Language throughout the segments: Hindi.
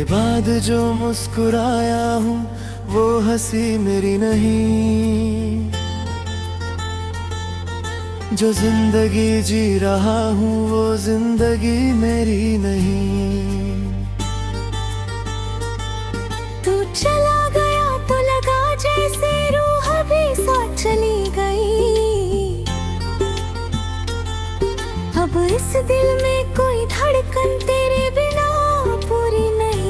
तेरे बाद जो मुस्कुराया हूँ वो हंसी मेरी नहीं, जो जिंदगी जी रहा हूँ वो जिंदगी मेरी नहीं। तू चला गया तो लगा जैसे रूह भी साथ चली गई। अब इस दिल में कोई धड़कन तेरे बिना पूरी नहीं।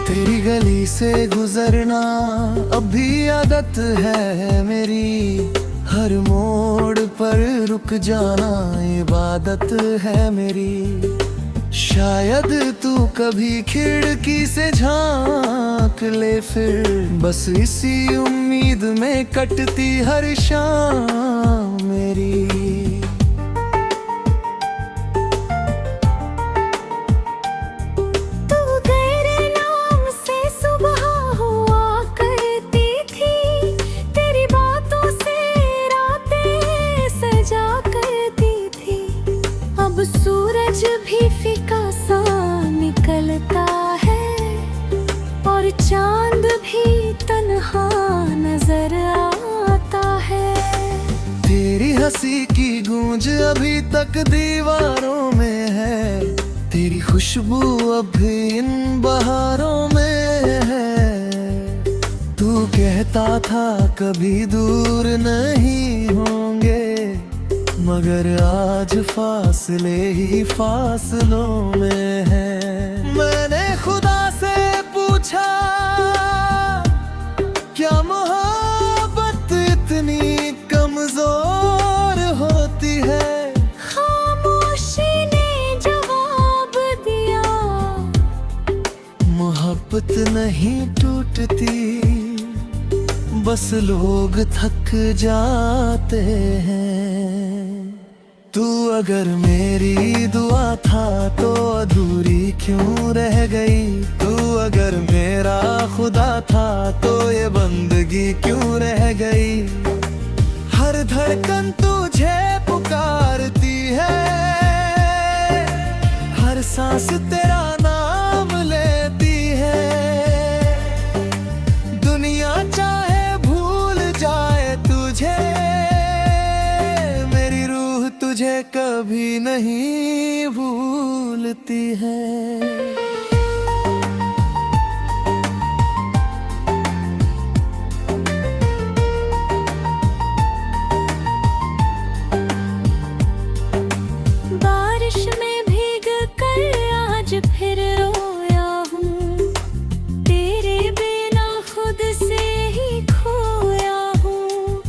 तेरी गली से गुजरना अब भी आदत है मेरी, हर मोड़ पर रुक जाना इबादत है मेरी। शायद तू कभी खिड़की से झांक ले फिर, बस इसी उम्मीद में कटती हर शाम मेरी। सूरज भी फीका सा निकलता है और चांद भी तन्हा नजर आता है। तेरी हंसी की गूंज अभी तक दीवारों में है, तेरी खुशबू अब भी इन बहारों में है। तू कहता था कभी दूर नहीं होंगे, मगर आज फासले ही फासलों में है। मैंने खुदा से पूछा क्या मोहब्बत इतनी कमजोर होती है। खामोशी ने जवाब दिया, मोहब्बत नहीं टूटती, बस लोग थक जाते हैं। तू अगर मेरी दुआ था तो अधूरी क्यों रह गई, तू अगर मेरा खुदा था तो ये बंदगी क्यों रह गई। हर धड़कन तुझे पुकारती है, हर सांस तेरा नाम लेती है। दुनिया चाहे भूल जाए तुझे, तुझे कभी नहीं भूलती है। बारिश में भीग कर आज फिर रोया हूँ, तेरे बिना खुद से ही खोया हूँ।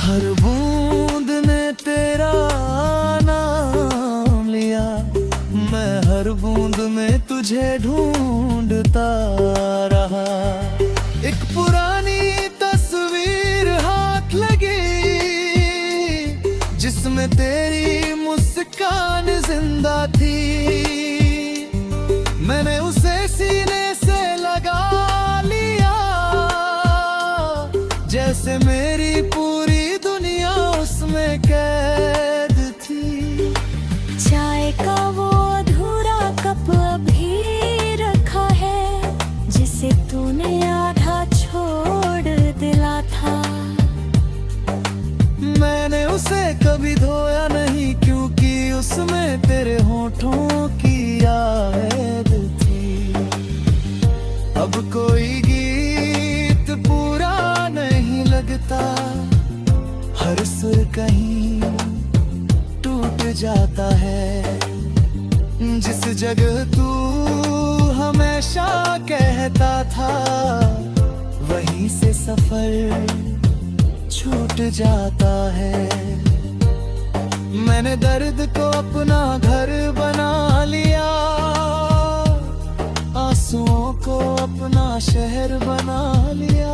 हर बूंद ने तेरा नाम लिया, मैं हर बूंद में तुझे ढूंढता रहा। एक पुरानी तस्वीर हाथ लगी जिसमें तेरी मुस्कान जिंदा थी। मैंने उसे सीने से लगा लिया, जैसे मेरी पूरी दुनिया उसमें कैद थी। चाय का वो अधूरा कप अभी रखा है, जिसे तूने आधा छोड़ दिला था। मैंने उसे कभी धोया नहीं क्योंकि उसमें तेरे होठों की याद थी। अब कोई गीत पूरा नहीं लगता, हर सुर कहीं टूट जाता है। जिस जगह तू हमेशा कहता था, वहीं से सफर छूट जाता है। मैंने दर्द को अपना घर बना लिया, आंसुओं को अपना शहर बना लिया।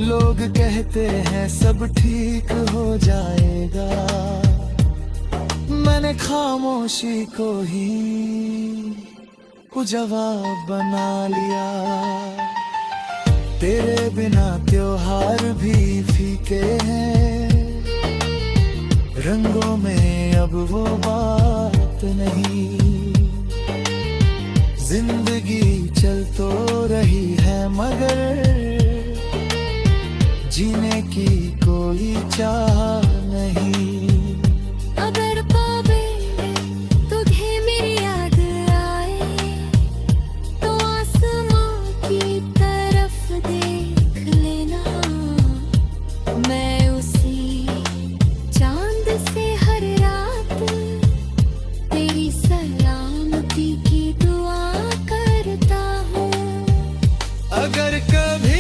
लोग कहते हैं सब ठीक हो जाएगा, मैंने खामोशी को ही वो जवाब बना लिया। तेरे बिना त्योहार भी फीके हैं, रंगों में अब वो बात नहीं। जिंदगी चल तो रही है मगर जीने की कोई चाह नहीं। अगर पावे तुझे मेरी याद आए तो आसमां की तरफ देख लेना। मैं उसी चांद से हर रात तेरी सलामती की दुआ करता हूँ। अगर कभी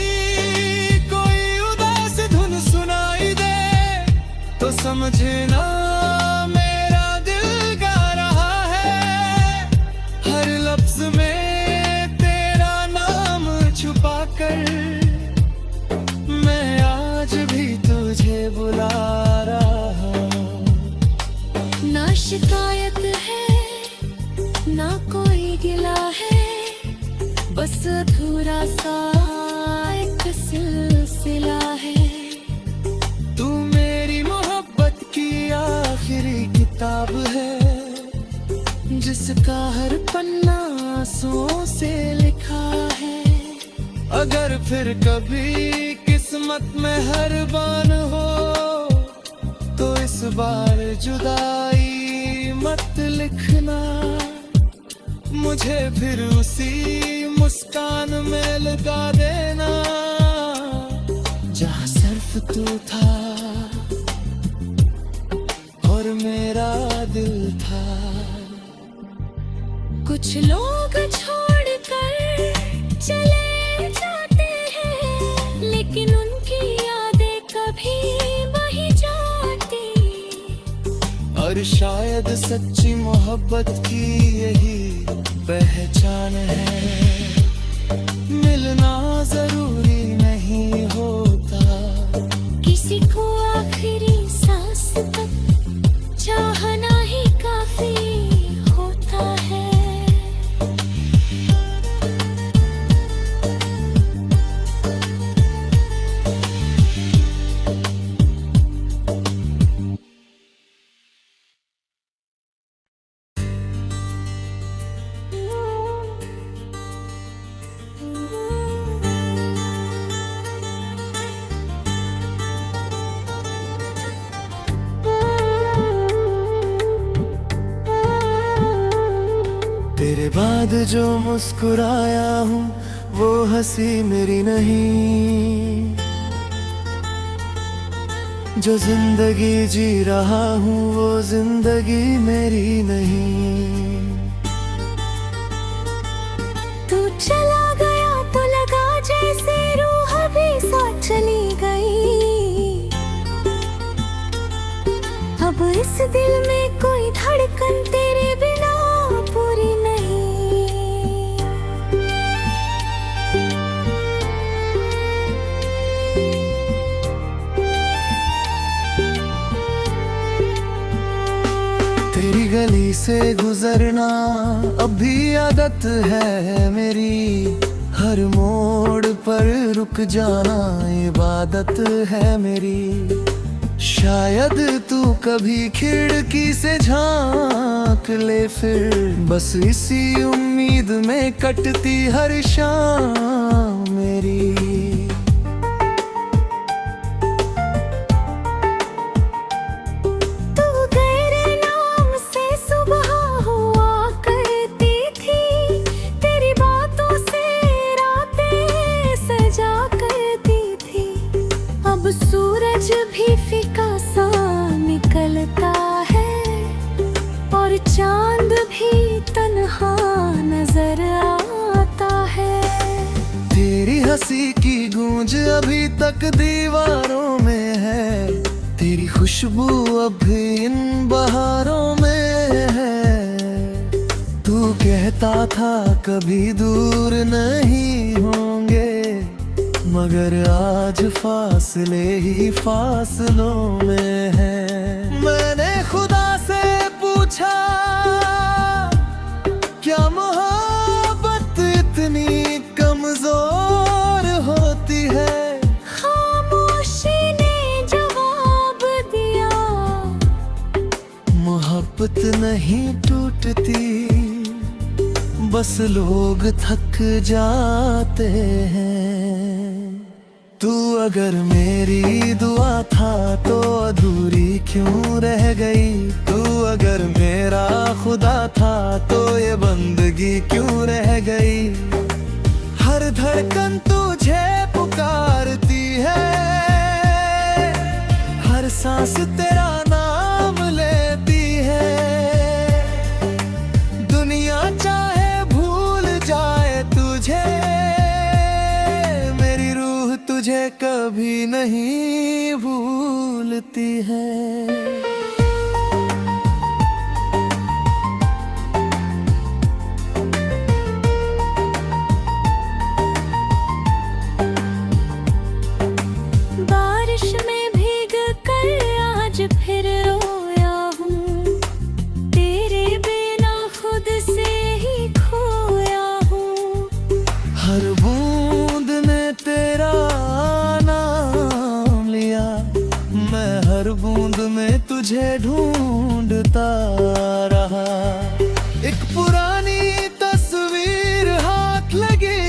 समझना मेरा दिल गा रहा है, हर लफ्ज में तेरा नाम छुपा कर मैं आज भी तुझे बुला रहा हूँ। ना शिकायत है ना कोई गिला है, बस अधूरा सा एक सिलसिला है। किताब है जिसका हर पन्ना आंसुओं से लिखा है। अगर फिर कभी किस्मत में हर बान हो तो इस बार जुदाई मत लिखना। मुझे फिर उसी मुस्कान में लगा देना जहाँ सिर्फ तू था और मेरा दिल था। कुछ लोग छोड़कर चले जाते हैं, लेकिन उनकी यादें कभी वही जाती। और शायद सच्ची मोहब्बत की यही पहचान है, मिलना जरूरी नहीं होता। किसी को आखिरी सांस तक चाहना ही काफी होता है। तेरे बाद जो मुस्कुराया हूँ वो हंसी मेरी नहीं, जो जिंदगी जी रहा हूँ वो जिंदगी मेरी नहीं। तू चला गया तो लगा जैसे रूह भी साथ चली गई। अब इस दिल में कोई धड़कन तेरे बिना पूरी नहीं। तेरी गली से गुजरना अब भी आदत है मेरी, हर मोड़ पर रुक जाना इबादत है मेरी। शायद तू कभी खिड़की से झांक ले फिर, बस इसी उम्मीद में कटती हर शाम मेरी। सूरज भी फीका सा निकलता है और चांद भी तन्हा नजर आता है। तेरी हंसी की गूंज अभी तक दीवारों में है, तेरी खुशबू अब भी इन बहारों में है। तू कहता था कभी दूर नहीं होंगे, मगर आज फासले ही फासलों में है। मैंने खुदा से पूछा क्या मोहब्बत इतनी कमजोर होती बात नहीं टूटती, बस लोग थक जाते हैं। तू अगर मेरी दुआ था तो अधूरी क्यों रह गई? तू अगर मेरा खुदा था तो ये बंदगी क्यों रह गई? हर धड़कन तुझे पुकारती है, हर सांस तेरा नाम लेती है। दुनिया चाहे भूल जाए तुझे, मेरी रूह तुझे कभी नहीं भूलती है। बारिश में भीग कर आज फिर रोया हूँ, तेरे बिना खुद से ही खोया हूँ। हर बूंद ने तेरा नाम लिया, मैं हर बूंद में तुझे ढूंढता रहा। एक पुरानी तस्वीर हाथ लगी,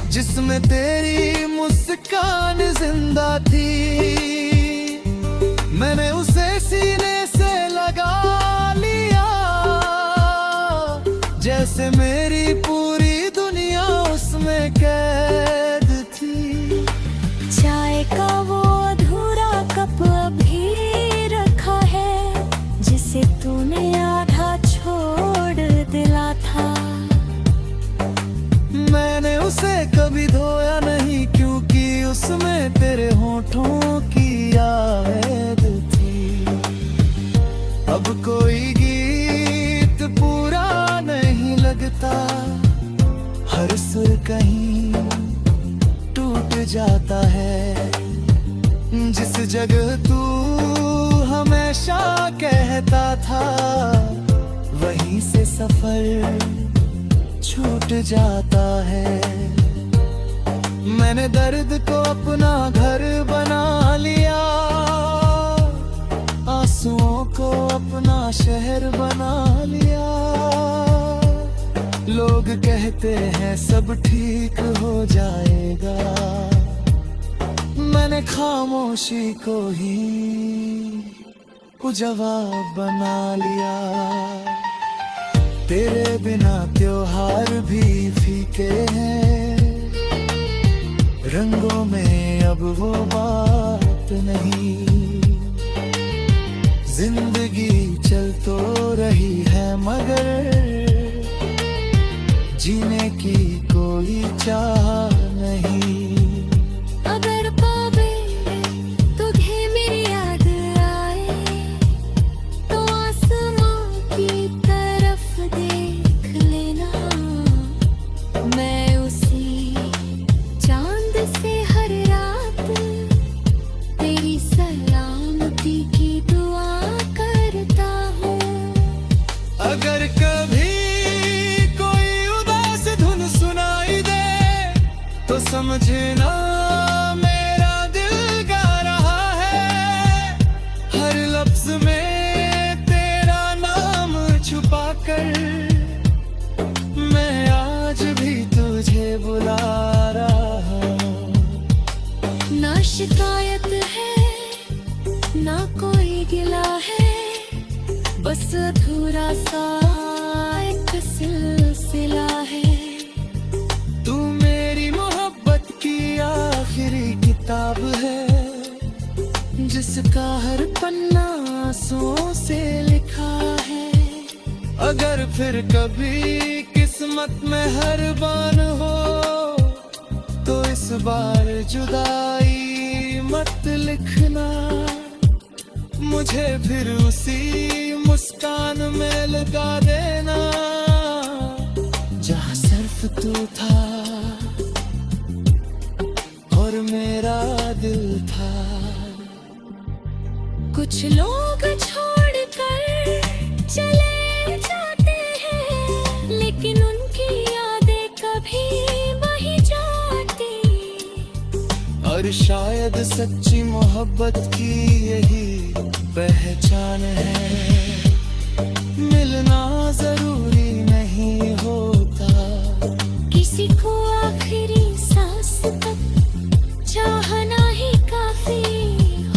जिसमें तेरी मुस्कान जिंदा थी। मैंने उसे सीने से लगा लिया, जैसे मेरी पूरी दुनिया उसमें कैद थी। चाय का वो अधूरा कप अभी रखा है, जिसे तूने आधा छोड़ दिला था। मैंने उसे कभी धोया नहीं, क्योंकि उसमें तेरे होठों की याद थी। अब कोई गीत पूरा नहीं लगता, हर सुर कहीं टूट जाता है। जिस जगह तू हमेशा कहता था, वहीं से सफर छूट जाता है। मैंने दर्द को अपना घर बना लिया, आंसुओं को अपना शहर बना लिया। लोग कहते हैं सब ठीक हो जाएगा, मैंने खामोशी को ही जवाब बना लिया। तेरे बिना त्योहार भी फीके हैं, रंगों में अब वो बात नहीं। जिंदगी चल तो रही है, मगर जीने की कोई चाह नहीं। अगर पावे तुझे मेरी याद आए, तो आसमां की तरफ देख लेना। मैं उसी चांद से हर रात तेरी सलामती की दुआ करता हूँ। अगर कभी कोई उदास धुन सुनाई दे, तो समझना मेरा दिल गा रहा है। हर लफ्ज में तेरा नाम छुपा कर, मैं आज भी तुझे बुला रहा हूँ। ना शिकायत है, ना कोई गिला है, बस अधूरा सा एक सिलसिला है। तू मेरी मोहब्बत की आखिरी किताब है, जिसका हर पन्ना आंसुओं से लिखा है। अगर फिर कभी किस्मत में हर बान हो, तो इस बार जुदाई मत लिखना। मुझे फिर उसी मुस्कान में लगा देना, जहाँ सिर्फ तू था और मेरा दिल था। कुछ लोग छोड़ कर चले जाते हैं, लेकिन उनकी यादें कभी वही जाती। पर शायद सच्ची मोहब्बत की यही पहचान है। मिलना जरूरी नहीं होता, किसी को आखिरी सांस तक चाहना ही काफी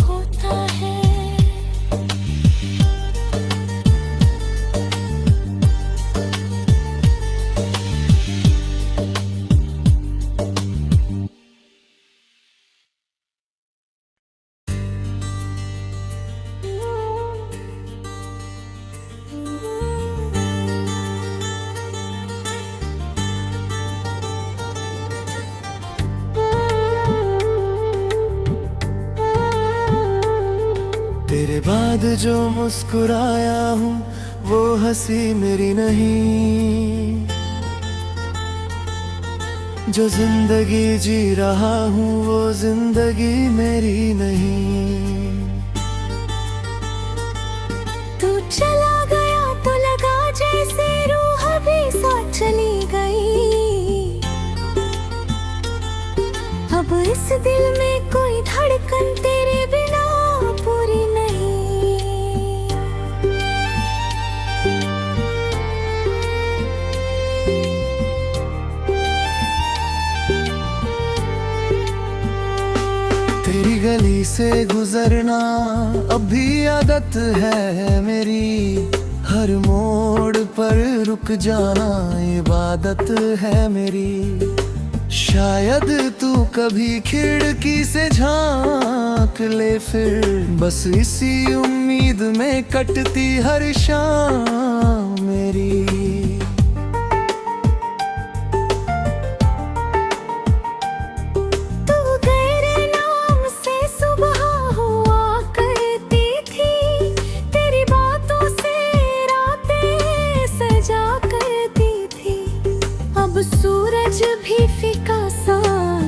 होता है। तेरे बाद जो मुस्कुराया हूँ वो हंसी मेरी नहीं, जो जिंदगी जी रहा हूँ वो जिंदगी मेरी नहीं। तू चला गया तो लगा जैसे रूह भी साथ चली गई। अब इस दिल में कोई धड़कन तेरे बिना पूरी नहीं। तेरी गली से गुजरना अब भी आदत है मेरी, हर मोड़ पर रुक जाना इबादत है मेरी। शायद तू कभी खिड़की से झांक ले फिर, बस इसी उम्मीद में कटती हर शाम मेरी। सूरज भी फीका सा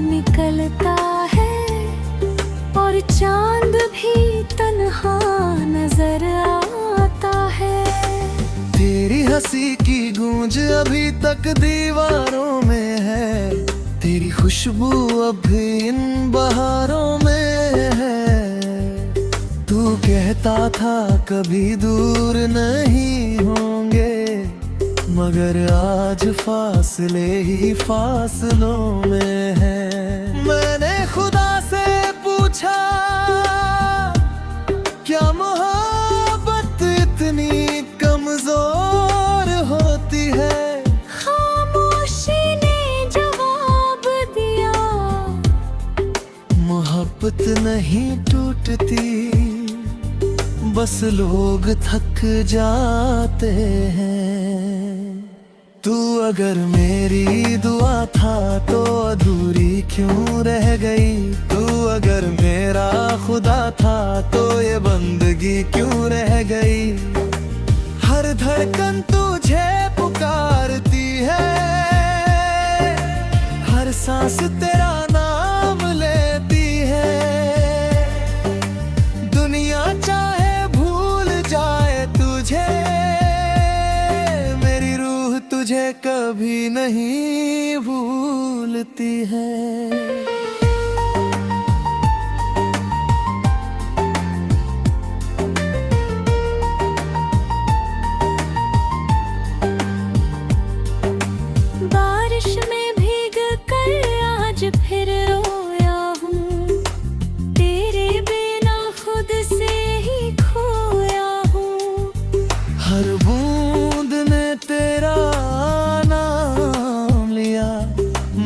निकलता है और चांद भी तन्हा नजर आता है। तेरी हंसी की गूंज अभी तक दीवारों में है, तेरी खुशबू अब भी इन बहारों में है। तू कहता था कभी दूर नहीं होंगे, मगर आज फासले ही फासलों में है। मैंने खुदा से पूछा क्या मोहब्बत इतनी कमजोर होती है। खामोशी ने जवाब दिया, मोहब्बत नहीं टूटती, बस लोग थक जाते हैं। तू अगर मेरी दुआ था तो अधूरी क्यों रह गई, तू अगर मेरा खुदा था तो ये बंदगी क्यों रह गई। हर धड़कन तुझे पुकारती है, हर सांस तेरा नाम लेती है। दुनिया चाहे भूल जाए तुझे, तुझे कभी नहीं भूलती है। बारिश में भीग कर आज फिर रोया हूँ, तेरे बिना खुद से ही खोया हूँ। हर बूंद ने तेरा नाम लिया,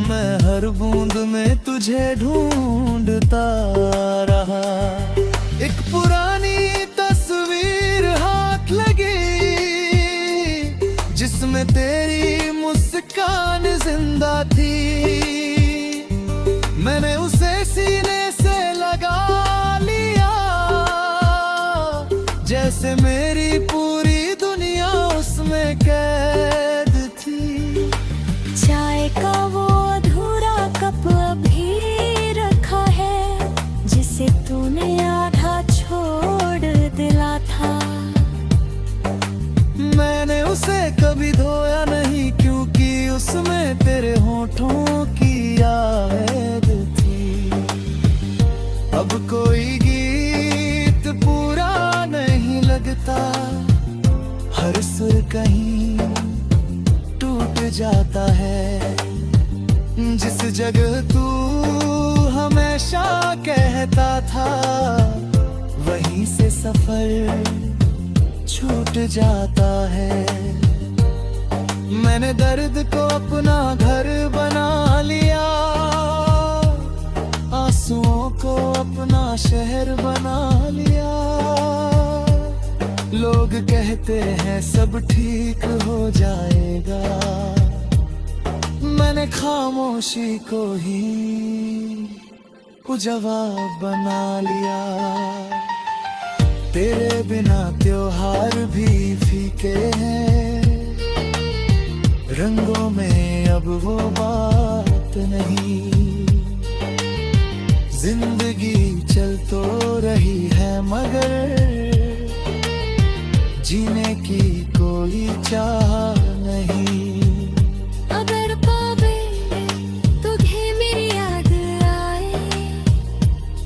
मैं हर बूंद में तुझे ढूंढता रहा। एक पुरानी तस्वीर हाथ लगी जिसमें तेरी मुस्कान जिंदा थी। मैंने उसे सीने से लगा लिया, जैसे मेरी पूरी दुनिया उसमें कैद थी। चाय का वो अधूरा कप अभी रखा है, जिसे तूने आधा छोड़ दिला था। मैंने उसे कभी धोया नहीं, क्योंकि उसमें तेरे होठों की याद थी। अब कोई गीत पूरा नहीं लगता, हर सुर कहीं टूट जाता है। जिस जगह तू हमेशा कहता था, वहीं से सफर छूट जाता है। मैंने दर्द को अपना घर बना लिया, आंसुओं को अपना शहर बना लिया। लोग कहते हैं सब ठीक हो जाएगा, मैंने खामोशी को ही जवाब बना लिया। तेरे बिना त्योहार भी फीके हैं, रंगों में अब वो बात नहीं। जिंदगी चल तो रही है मगर जीने की कोई चाह नहीं। अगर पावे तुझे मेरी याद आए,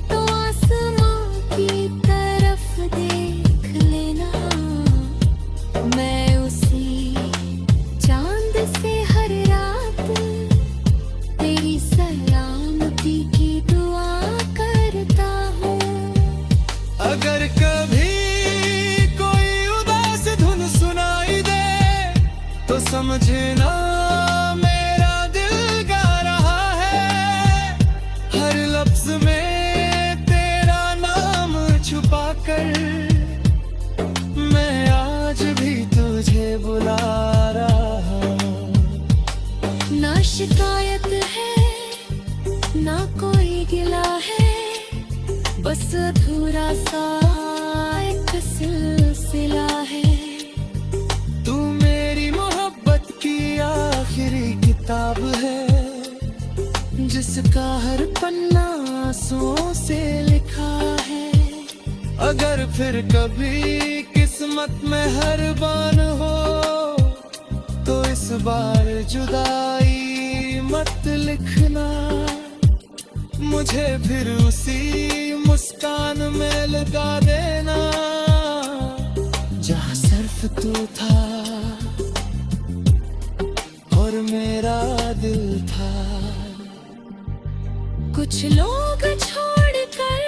तो आसमां की तरफ देख लेना। मैं उसी चांद से हर रात तेरी सलामती की दुआ करता हूँ। अगर कभी कोई उदास धुन सुनाई दे, तो समझना मेरा दिल गा रहा है। हर लफ्ज में तेरा नाम छुपा कर मैं आज भी तुझे बुला रहा हूँ। ना शिकायत है ना कोई गिला है, बस अधूरा सा एक सिलसिला है। तू मेरी मोहब्बत की आखिरी किताब है, जिसका हर पन्ना आंसुओं से लिखा है। अगर फिर कभी किस्मत में हर बान हो, तो इस बार जुदाई मत लिखना। मुझे फिर उसी मुस्कान में लगा देना, जहाँ सिर्फ तू था और मेरा दिल था। कुछ लोग छोड़कर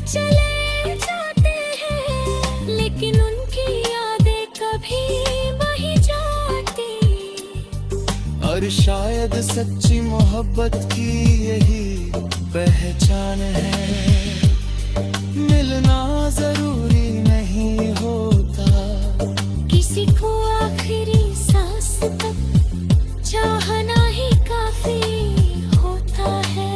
चले जाते हैं, लेकिन उनकी यादें कभी वही जाती। और शायद सच्ची मोहब्बत की यही पहचान है, मिलना जरूरी नहीं होता। किसी को आखिरी सांस तक चाहना ही काफी होता है।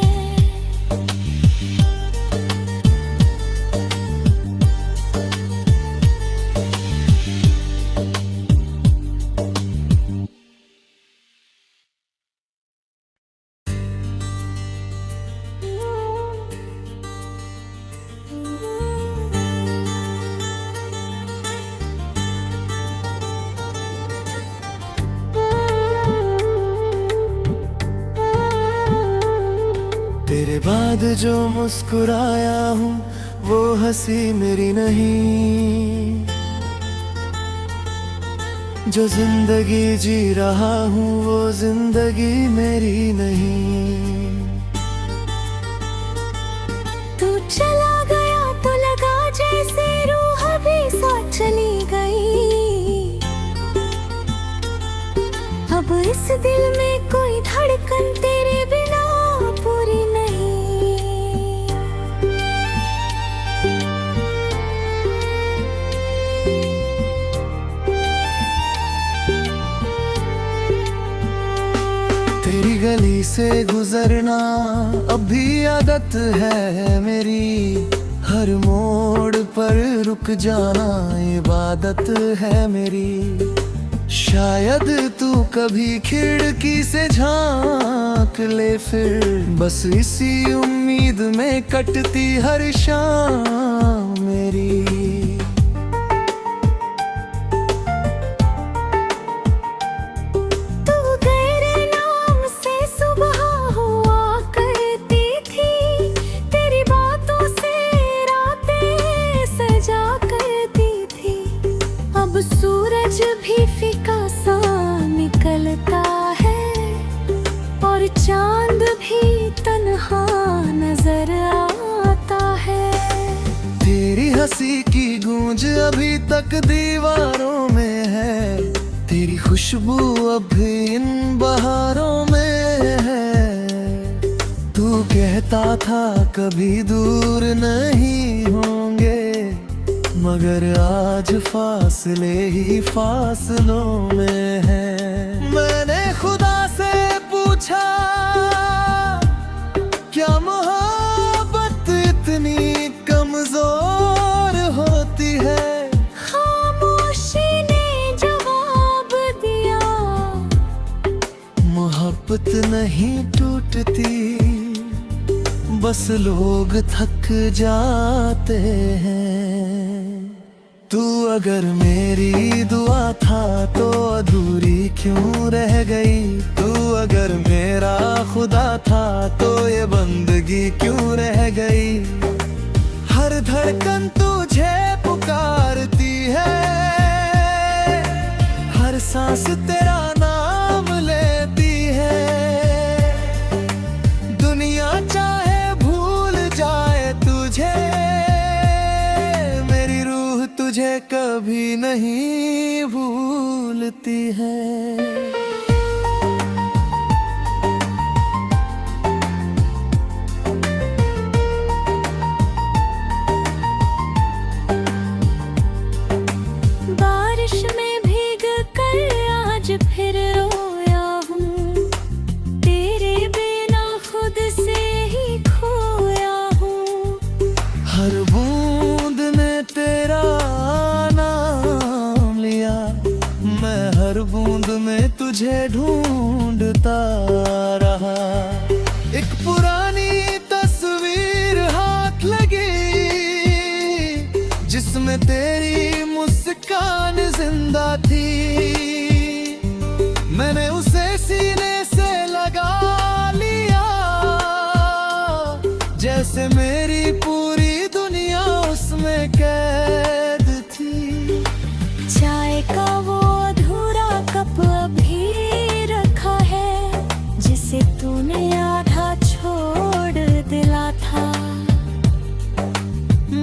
तेरे बाद जो मुस्कुराया हूँ वो हंसी मेरी नहीं, जो जिंदगी जी रहा हूँ वो जिंदगी मेरी नहीं। तू चला गया तो लगा जैसे रूह भी साथ चली गई। अब इस दिल में कोई धड़कन तेरे बिना पूरी नहीं। तेरी गली से गुजरना अब भी आदत है मेरी, हर मोड़ पर रुक जाना इबादत है मेरी। शायद तू कभी खिड़की से झांक ले फिर, बस इसी उम्मीद में कटती हर शाम मेरी। तेरी बातों चांद भी तन्हा नजर आता है। तेरी हंसी की गूंज अभी तक दीवारों में है, तेरी खुशबू अभी इन बहारों में है। तू कहता था कभी दूर नहीं होंगे, मगर आज फासले ही फासलों में है। मैंने खुदा से पूछा, क्या मोहब्बत इतनी कमजोर होती है? खामोशी ने जवाब दिया, मोहब्बत नहीं टूटती, बस लोग थक जाते हैं। तू अगर मेरी दुआ था तो अधूरी क्यों रह गई? तू अगर मेरा खुदा था तो ये बंदगी क्यों रह गई? हर धड़कन तुझे पुकारती है, हर सांस तेरा नाम लेती है। दुनिया चाहे भूल जाए तुझे, मेरी रूह तुझे कभी नहीं भूलती है। बारिश में भीग कर आज फिर रोया हूँ, तेरे बिना खुद से ही खोया हूँ। हर बूंद ने तेरा नाम लिया, मैं हर बूंद में तुझे ढूंढता रहा। एक पुरानी तस्वीर हाथ लगी, जिसमें तेरी मुस्कान जिंदा थी। मैंने उसे सीने से लगा लिया, जैसे मेरी पूरी दुनिया उसमें कैद थी। चाय का वो अधूरा कप अभी रखा है, जिसे तूने आधा छोड़ दिला था।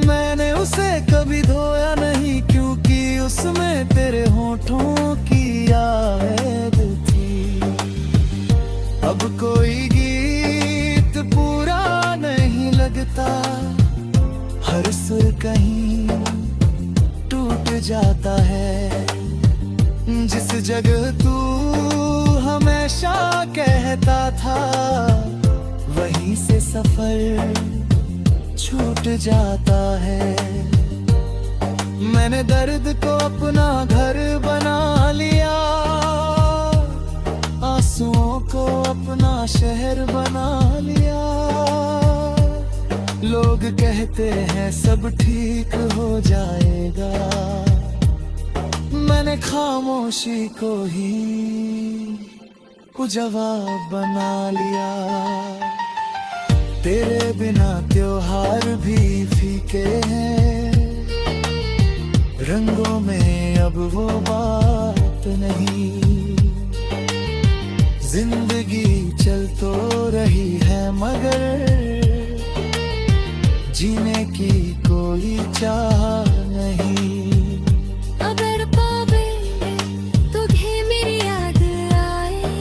मैंने उसे कभी धोया नहीं, क्योंकि उसमें तेरे होठों की याद थी। अब कोई गीत पूरा नहीं लगता, हर सुर कहीं टूट जाता है। जिस जगह तू हमेशा कहता था, वहीं से सफर छूट जाता है। मैंने दर्द को अपना घर बना लिया, आंसुओं को अपना शहर बना लिया। लोग कहते हैं सब ठीक हो जाएगा, मैंने खामोशी को ही जवाब बना लिया। तेरे बिना त्योहार भी फीके हैं, रंगों में अब वो बात नहीं। जिंदगी चल तो रही है, मगर जीने की कोई चाह नहीं। अगर पावे तुझे मेरी याद आए,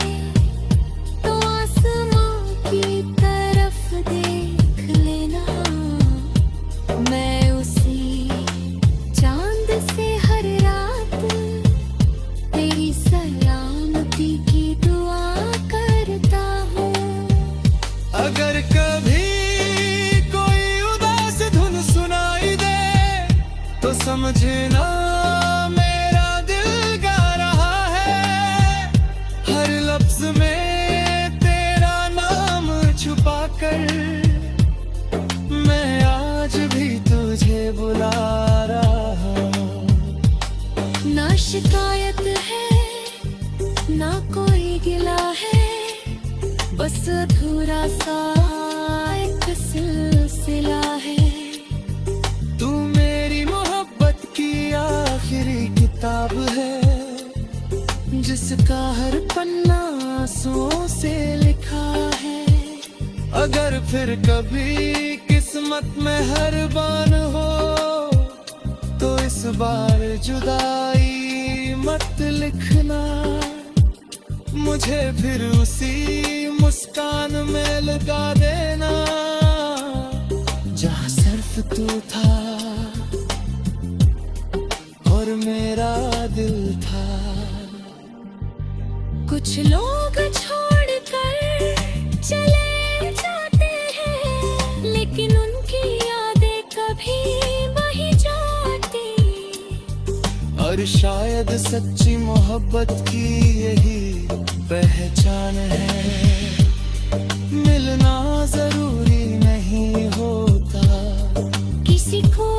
तो आसमां की तरफ देख लेना। मैं उसी चांद से हर रात तेरी सलामती की दुआ करता हूँ। अगर कभी कोई उदास धुन सुनाई दे, तो समझना मेरा दिल गा रहा है। हर लफ्ज में तेरा नाम छुपा कर, मैं आज भी तुझे बुला रहा हूँ। ना शिकायत है, ना कोई गिला है, बस अधूरा सा एक सिलसिला है। तू मेरी मोहब्बत की आखिरी किताब है, जिसका हर पन्ना आंसुओं से लिखा अगर फिर कभी किस्मत में हर बान हो तो इस बार जुदाई मत लिखना, मुझे फिर उसी मुस्कान में लगा देना जहाँ सिर्फ तू था और मेरा दिल था। कुछ लोग छोड़कर चले जाते हैं, लेकिन उनकी यादें कभी वही जाती। और शायद सच्ची मोहब्बत की यही पहचान है, मिलना जरूरी नहीं होता। किसी को